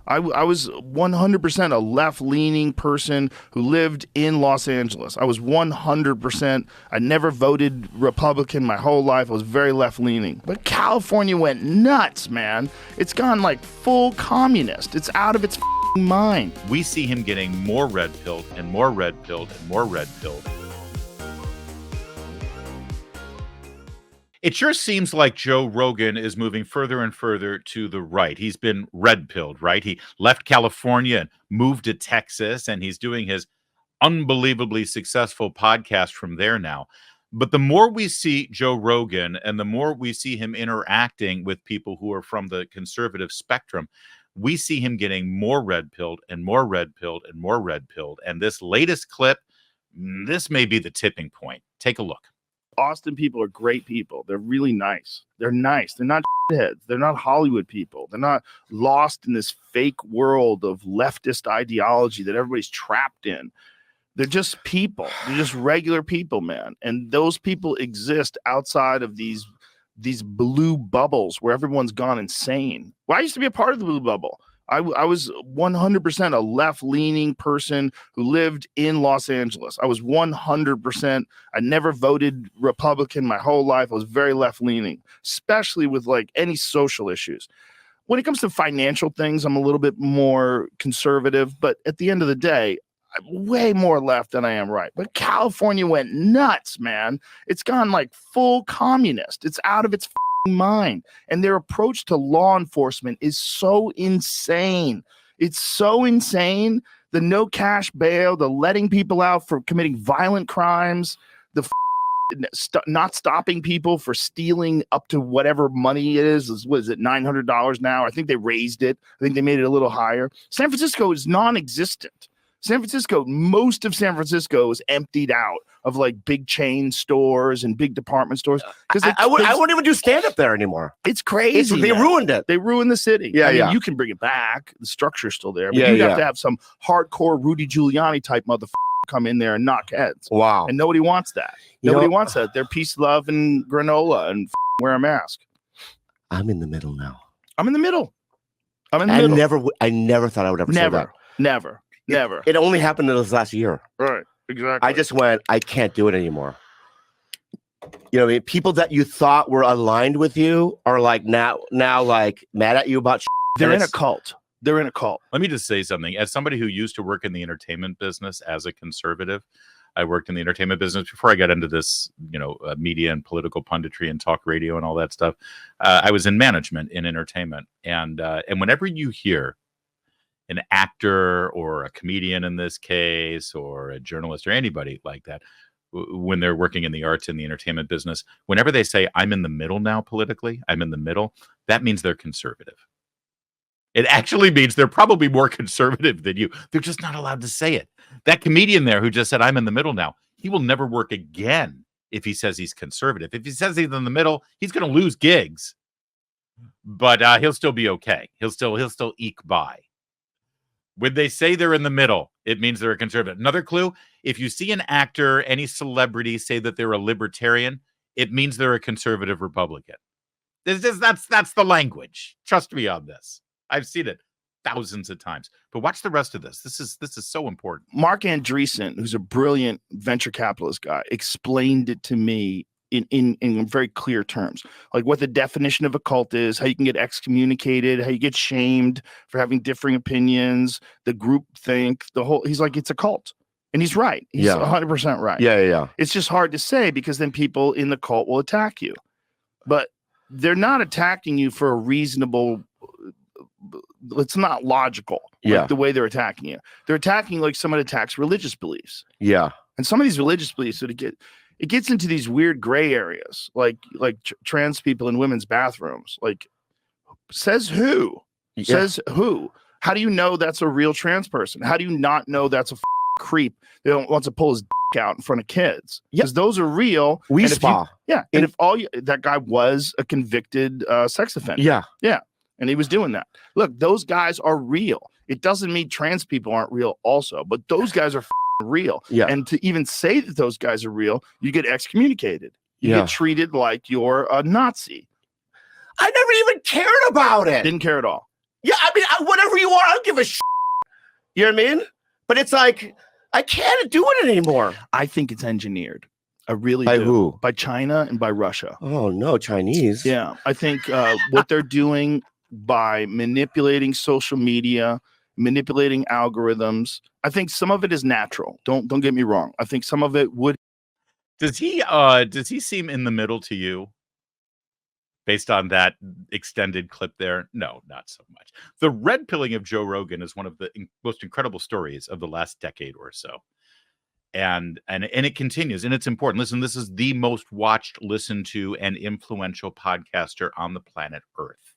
I was 100% a left-leaning person who lived in Los Angeles. I was 100%. I never voted Republican my whole life. I was very left-leaning. But California went nuts, man. It's gone like full communist. It's out of its mind. We see him getting more red-pilled and more red-pilled and more red-pilled. It sure seems like Joe Rogan is moving further and further to the right. He's been red-pilled, right? He left California and moved to Texas, and he's doing his unbelievably successful podcast from there now. But the more we see Joe Rogan and the more we see him interacting with people who are from the conservative spectrum, we see him getting more red-pilled and more red-pilled and more red-pilled. And this latest clip, this may be the tipping point. Take a look. Austin people are great people. They're really nice. They're nice. They're not heads. They're not Hollywood people. They're not lost in this fake world of leftist ideology that everybody's trapped in. They're just people. They're just regular people, man. And those people exist outside of these blue bubbles where everyone's gone insane. Well, I used to be a part of the blue bubble. I was 100% a left-leaning person who lived in Los Angeles. I was 100%. I never voted Republican my whole life. I was very left-leaning, especially with like any social issues. When it comes to financial things, I'm a little bit more conservative, but at the end of the day, I'm way more left than I am right. But California went nuts, man. It's gone like full communist. It's out of its mind. And their approach to law enforcement is so insane. It's so insane. The no cash bail, the letting people out for committing violent crimes, the not stopping people for stealing up to whatever money it is. What is it, $900 now? I think they raised it. I think they made it a little higher. San Francisco is non-existent. Most of San Francisco is emptied out of like big chain stores and big department stores. Because I wouldn't even do stand-up there anymore. It's crazy. They ruined it. They ruined the city. Yeah, I mean, yeah. you can bring it back. The structure's still there. But Yeah, you'd yeah. have to have some hardcore Rudy Giuliani type motherfucker come in there and knock heads. Wow. And nobody wants that. Nobody wants that. They're peace, love, and granola and wear a mask. I'm in the middle now. I'm in the middle. I'm in the middle. I never thought I would ever say that. Never. It only happened in this last year. Right. Exactly. I just went, I can't do it anymore. You know, I mean, people that you thought were aligned with you are like now like mad at you about shit. They're in a cult. They're in a cult. Let me just say something. As somebody who used to work in the entertainment business as a conservative, I worked in the entertainment business before I got into this, media and political punditry and talk radio and all that stuff. I was in management in entertainment. And whenever you hear an actor or a comedian in this case, or a journalist or anybody like that, when they're working in the arts and the entertainment business, whenever they say, I'm in the middle now politically, I'm in the middle, that means they're conservative. It actually means they're probably more conservative than you. They're just not allowed to say it. That comedian there who just said, I'm in the middle now, he will never work again if he says he's conservative. If he says he's in the middle, he's going to lose gigs, but he'll still be okay. He'll still eke by. When they say they're in the middle, it means they're a conservative. Another clue, if you see an actor, any celebrity say that they're a libertarian, it means they're a conservative Republican. That's the language. Trust me on this. I've seen it thousands of times. But watch the rest of this. This is so important. Mark Andreessen, who's a brilliant venture capitalist guy, explained it to me in very clear terms, like what the definition of a cult is, how you can get excommunicated, how you get shamed for having differing opinions, the group think, he's like, it's a cult. And he's right. He's 100% right. Yeah. It's just hard to say because then people in the cult will attack you. But they're not attacking you for a reasonable, it's not logical. Like the way they're attacking you. They're attacking like someone attacks religious beliefs. Yeah. And some of these religious beliefs, it gets into these weird gray areas, like trans people in women's bathrooms. Like, says who? Yeah. Says who? How do you know that's a real trans person? How do you not know that's a creep that wants to pull his dick out in front of kids? Because those are real. Spa. And if that guy was a convicted sex offender. Yeah. And he was doing that. Look, those guys are real. It doesn't mean trans people aren't real also, but those guys are real. Yeah. And to even say that those guys are real, you get excommunicated. You get treated like you're a Nazi. I never even cared about it. Didn't care at all. Yeah, I mean, whatever you are, I don't give a shit. You know what I mean? But it's like, I can't do it anymore. I think it's engineered. I really By do. who? By China and by Russia. Oh, no, Chinese. Yeah, I think what they're doing by manipulating social media, manipulating algorithms, I think some of it is natural. Don't get me wrong. I think some of it would. Does he seem in the middle to you? Based on that extended clip there? No, not so much. The red pilling of Joe Rogan is one of the most incredible stories of the last decade or so. And it continues, and it's important. Listen, this is the most watched, listened to, and influential podcaster on the planet Earth.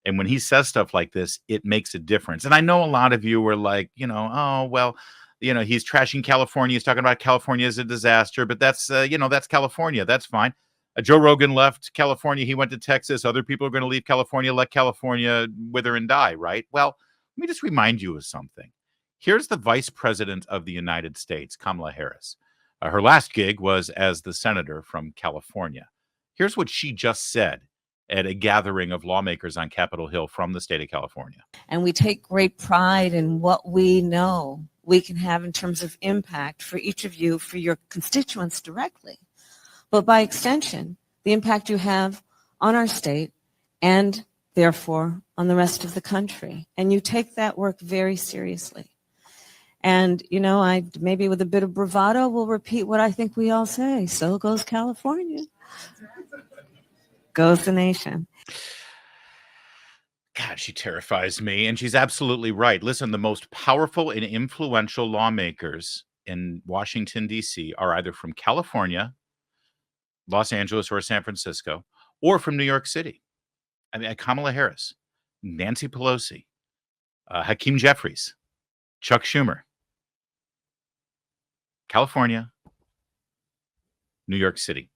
And when he says stuff like this, it makes a difference. And I know a lot of you were like, oh, well, he's trashing California. He's talking about California as a disaster, but that's, that's California. That's fine. Joe Rogan left California. He went to Texas. Other people are going to leave California, let California wither and die, right? Well, let me just remind you of something. Here's the Vice President of the United States, Kamala Harris. Her last gig was as the senator from California. Here's what she just said at a gathering of lawmakers on Capitol Hill from the state of California. And we take great pride in what we know we can have in terms of impact for each of you, for your constituents directly. But by extension, the impact you have on our state and therefore on the rest of the country. And you take that work very seriously. And, I maybe with a bit of bravado will repeat what I think we all say. So goes California. Goes the nation. God, she terrifies me. And she's absolutely right. Listen, the most powerful and influential lawmakers in Washington, D.C. are either from California, Los Angeles, or San Francisco, or from New York City. I mean, Kamala Harris, Nancy Pelosi, Hakeem Jeffries, Chuck Schumer, California, New York City.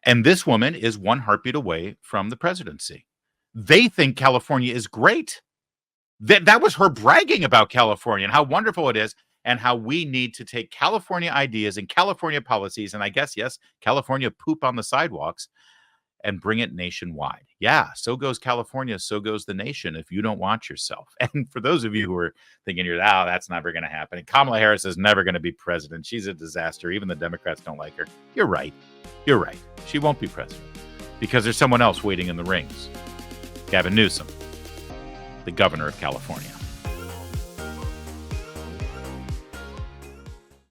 And this woman is one heartbeat away from the presidency. They think California is great. That was her bragging about California and how wonderful it is, and how we need to take California ideas and California policies, and I guess, yes, California poop on the sidewalks, and bring it nationwide. Yeah, so goes California, so goes the nation if you don't watch yourself. And for those of you who are thinking, that's never going to happen. And Kamala Harris is never going to be president. She's a disaster. Even the Democrats don't like her. You're right. You're right. She won't be president because there's someone else waiting in the rings. Gavin Newsom, the governor of California.